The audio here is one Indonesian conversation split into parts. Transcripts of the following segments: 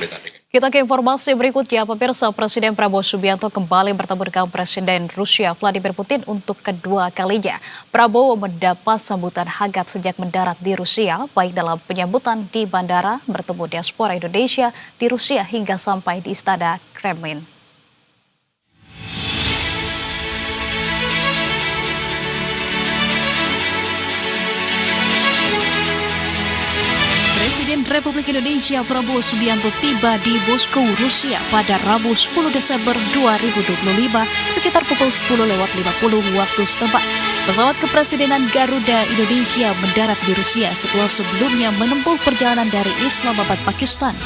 pertandingan. Kita ke informasi berikutnya, pemirsa. Presiden Prabowo Subianto kembali bertemu dengan Presiden Rusia Vladimir Putin untuk kedua kalinya. Prabowo mendapat sambutan hangat sejak mendarat di Rusia, baik dalam penyambutan di bandara, bertemu diaspora Indonesia di Rusia, hingga sampai di Istana Kremlin. Presiden Republik Indonesia Prabowo Subianto tiba di Moskow, Rusia pada Rabu 10 Desember 2025 sekitar pukul 10.50 waktu setempat. Pesawat kepresidenan Garuda Indonesia mendarat di Rusia setelah sebelumnya menempuh perjalanan dari Islamabad, Pakistan.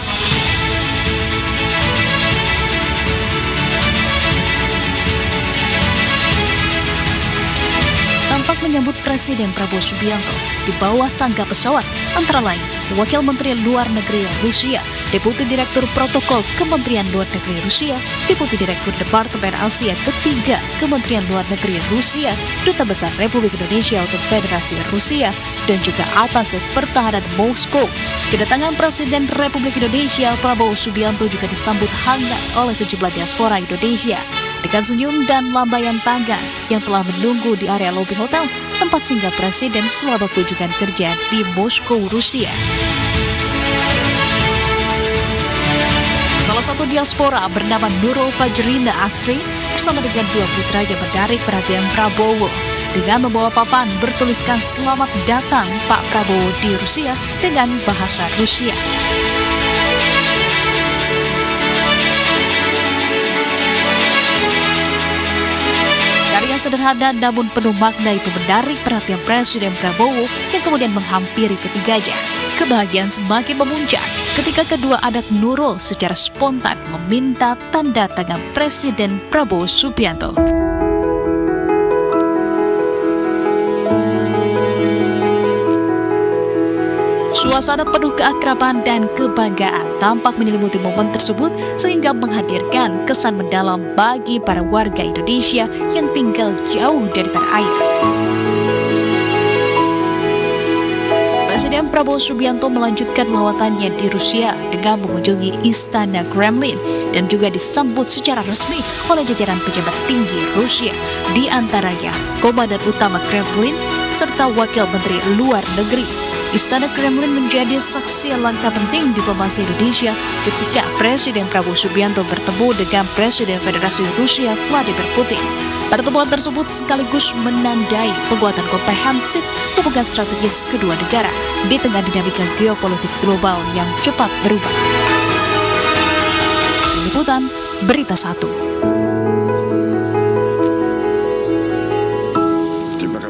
Tampak menyambut Presiden Prabowo Subianto di bawah tangga pesawat, antara lain Wakil Menteri Luar Negeri Rusia, Deputi Direktur Protokol Kementerian Luar Negeri Rusia, Deputi Direktur Departemen Asia Ketiga Kementerian Luar Negeri Rusia, Duta Besar Republik Indonesia untuk Federasi Rusia, dan juga Atas Pertahanan Moskow. Kedatangan Presiden Republik Indonesia Prabowo Subianto juga disambut hangat oleh sejumlah diaspora Indonesia dengan senyum dan lambaian tangan yang telah menunggu di area lobi hotel tempat singgah Presiden selama kunjungan kerja di Moskow, Rusia. Salah satu diaspora bernama Nurul Fajrina Astri bersama dengan dua putranya menarik perhatian Prabowo dengan membawa papan bertuliskan "Selamat datang Pak Prabowo di Rusia" dengan bahasa Rusia. Karya sederhana namun penuh makna itu menarik perhatian Presiden Prabowo yang kemudian menghampiri ketiganya. Kebahagiaan semakin memuncak ketika kedua anak Nurul secara spontan meminta tanda tangan Presiden Prabowo Subianto. Suasana penuh keakraban dan kebanggaan tampak menyelimuti momen tersebut sehingga menghadirkan kesan mendalam bagi para warga Indonesia yang tinggal jauh dari tanah air. Presiden Prabowo Subianto melanjutkan lawatannya di Rusia dengan mengunjungi Istana Kremlin dan juga disambut secara resmi oleh jajaran pejabat tinggi Rusia, di antaranya Komandan Utama Kremlin serta Wakil Menteri Luar Negeri. Istana Kremlin menjadi saksi langkah penting diplomasi Indonesia ketika Presiden Prabowo Subianto bertemu dengan Presiden Federasi Rusia Vladimir Putin. Pertemuan tersebut sekaligus menandai penguatan komprehensif hubungan strategis kedua negara di tengah dinamika geopolitik global yang cepat berubah. Liputan Berita 1.